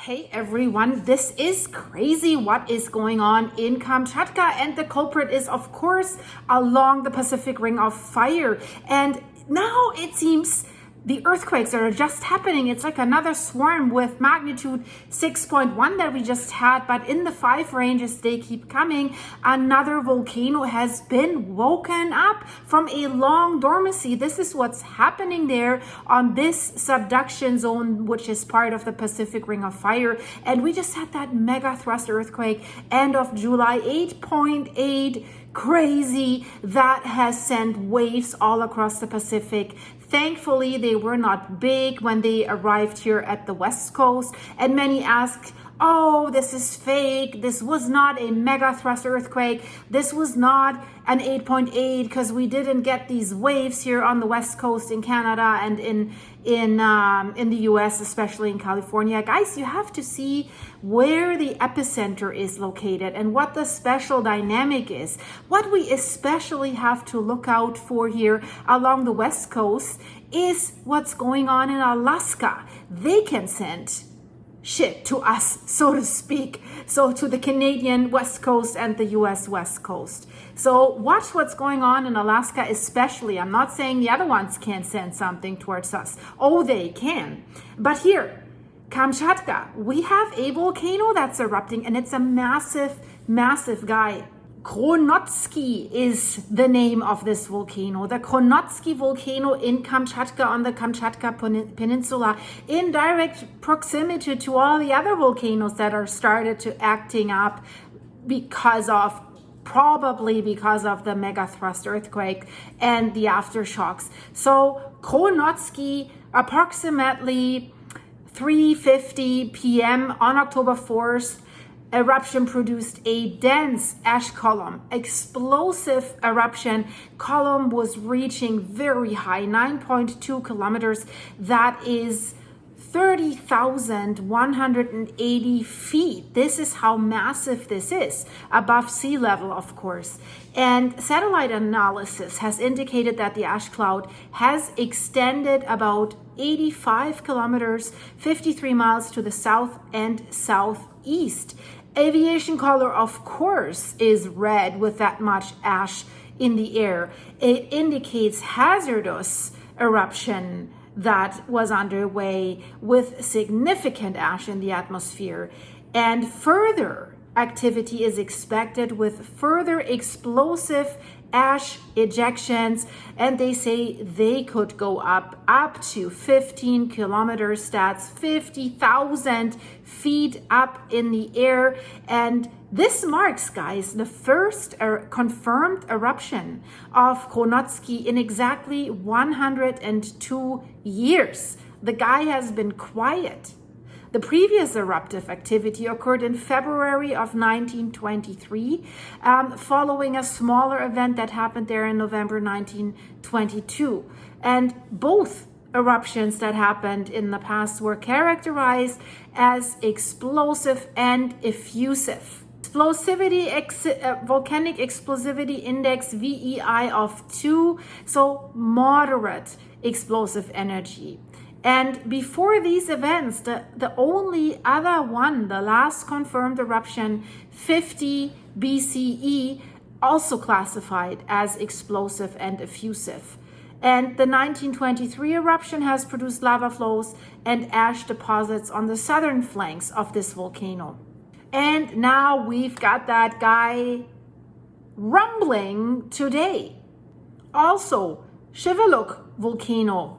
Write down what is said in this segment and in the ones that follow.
Hey everyone, this is crazy what is going on in Kamchatka, and the culprit is of course along the Pacific Ring of Fire. And now it seems the earthquakes that are just happening, it's like another swarm with magnitude 6.1 that we just had, but in the 5 ranges they keep coming. Another volcano has been woken up from a long dormancy. This is what's happening there on this subduction zone, which is part of the Pacific Ring of Fire. And we just had that Megathrust earthquake end of July, 8.8, crazy, that has sent waves all across the Pacific. Thankfully, they were not big when they arrived here at the West Coast, and many asked, oh, this is fake. This was not a Megathrust earthquake. This was not an 8.8 because we didn't get these waves here on the West Coast in Canada and in the US, especially in California. Guys, you have to see where the epicenter is located and what the special dynamic is. What we especially have to look out for here along the West Coast is what's going on in Alaska. They can send shit to us, so to speak, so to the Canadian West Coast and the US West Coast. So watch what's going on in Alaska especially. I'm not saying the other ones can't send something towards us. Oh, they can. But here, Kamchatka, we have a volcano that's erupting, and it's a massive, massive guy. Kronotsky is the name of this volcano. The Kronotsky Volcano in Kamchatka on the Kamchatka Peninsula, in direct proximity to all the other volcanoes that are started to acting up probably because of the Megathrust earthquake and the aftershocks. So Kronotsky, approximately 3:50 p.m. on October 4th, eruption produced a dense ash column. Explosive eruption column was reaching very high, 9.2 kilometers. That is 30,180 feet. This is how massive this is, above sea level, of course. And satellite analysis has indicated that the ash cloud has extended about 85 kilometers, 53 miles to the south and southeast. Aviation color, of course, is red with that much ash in the air. It indicates hazardous eruption that was underway with significant ash in the atmosphere. And further activity is expected with further explosive ash ejections, and they say they could go up to 15 kilometers. That's 50,000 feet up in the air. And this marks, guys, the first confirmed eruption of Kronotsky in exactly 102 years. The guy has been quiet. The previous eruptive activity occurred in February of 1923, following a smaller event that happened there in November 1922. And both eruptions that happened in the past were characterized as explosive and effusive. Volcanic explosivity index, VEI, of 2, so moderate explosive energy. And before these events, the only other one, the last confirmed eruption, 50 BCE, also classified as explosive and effusive. And the 1923 eruption has produced lava flows and ash deposits on the southern flanks of this volcano. And now we've got that guy rumbling today. Also, Shivaluk volcano.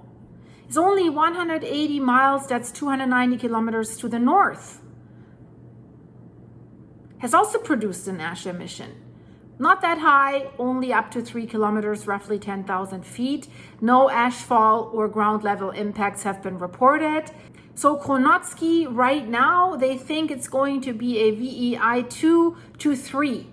It's only 180 miles, that's 290 kilometers to the north. Has also produced an ash emission. Not that high, only up to 3 kilometers, roughly 10,000 feet. No ashfall or ground level impacts have been reported. So Kronotsky, right now, they think it's going to be a VEI 2 to 3.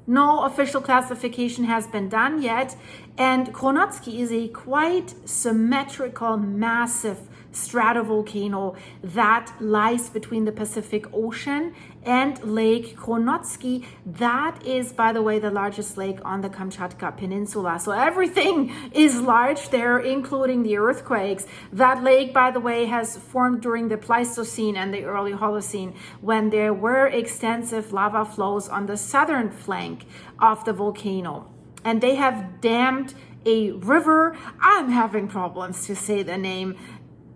No official classification has been done yet, and Kronotsky is a quite symmetrical, massive stratovolcano that lies between the Pacific Ocean and Lake Kronotsky. That is, by the way, the largest lake on the Kamchatka Peninsula. So everything is large there, including the earthquakes. That lake, by the way, has formed during the Pleistocene and the early Holocene, when there were extensive lava flows on the southern flank of the volcano. And they have dammed a river. I'm having problems to say the name.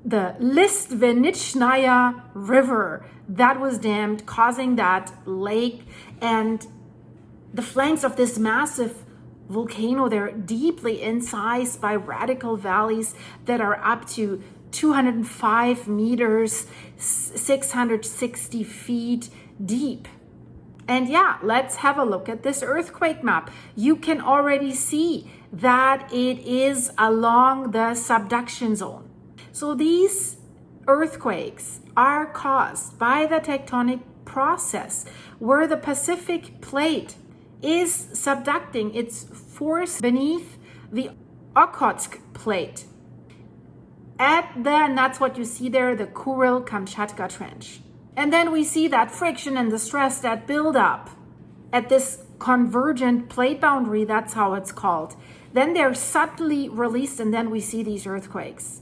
The Listvenitchnaya River that was dammed, causing that lake. And the flanks of this massive volcano, they're deeply incised by radical valleys that are up to 205 meters, 660 feet deep. And yeah, let's have a look at this earthquake map. You can already see that it is along the subduction zone. So these earthquakes are caused by the tectonic process where the Pacific plate is subducting its force beneath the Okhotsk plate. And that's what you see there, the Kuril-Kamchatka Trench. And then we see that friction and the stress that build up at this convergent plate boundary, that's how it's called. Then they're subtly released, and then we see these earthquakes.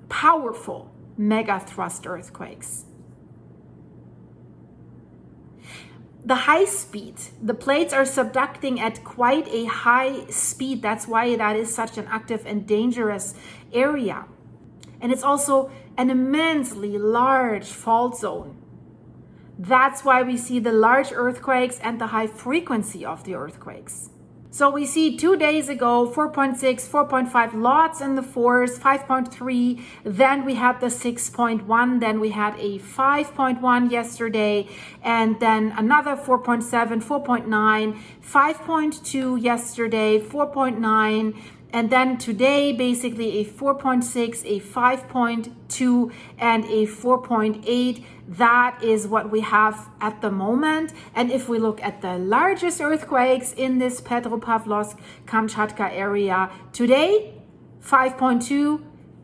Powerful megathrust earthquakes. The high speed, the plates are subducting at quite a high speed. That's why that is such an active and dangerous area. And it's also an immensely large fault zone. That's why we see the large earthquakes and the high frequency of the earthquakes. So we see 2 days ago, 4.6, 4.5, lots in the 4s, 5.3. Then we had the 6.1. Then we had a 5.1 yesterday. And then another 4.7, 4.9, 5.2 yesterday, 4.9. And then today, basically a 4.6, a 5.2, and a 4.8. That is what we have at the moment. And if we look at the largest earthquakes in this Petropavlovsk-Kamchatka area, today, 5.2,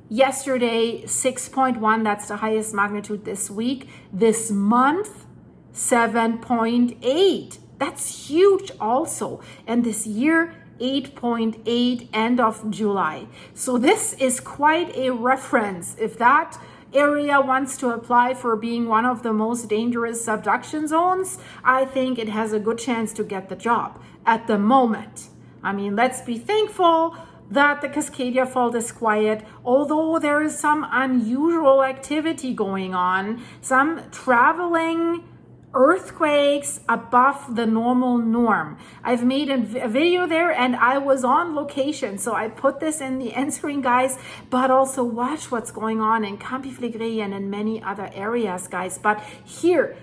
yesterday, 6.1, that's the highest magnitude this week. This month, 7.8. That's huge also. And this year, 8.8, end of July. So this is quite a reference. If that area wants to apply for being one of the most dangerous subduction zones, I think it has a good chance to get the job at the moment. I mean, let's be thankful that the Cascadia Fault is quiet, although there is some unusual activity going on, some traveling earthquakes above the normal norm. I've made a video there and I was on location, so I put this in the end screen, guys, but also watch what's going on in Campi-Flegrei and in many other areas, guys. But here,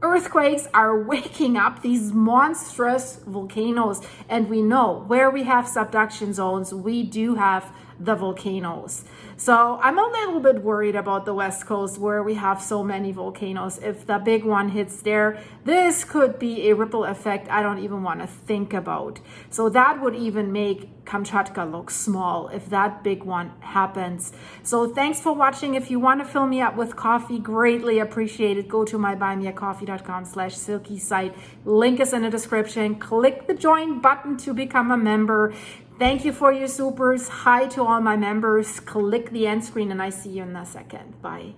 earthquakes are waking up these monstrous volcanoes, and we know where we have subduction zones, we do have the volcanoes. So I'm a little bit worried about the West Coast where we have so many volcanoes. If the big one hits there, this could be a ripple effect I don't even want to think about. So that would even make Kamchatka look small if that big one happens. So thanks for watching. If you want to fill me up with coffee, greatly appreciated. Go to my buymeacoffee.com/silky site. Link is in the description. Click the join button to become a member. Thank you for your supers. Hi to all my members. Click the end screen and I see you in a second. Bye.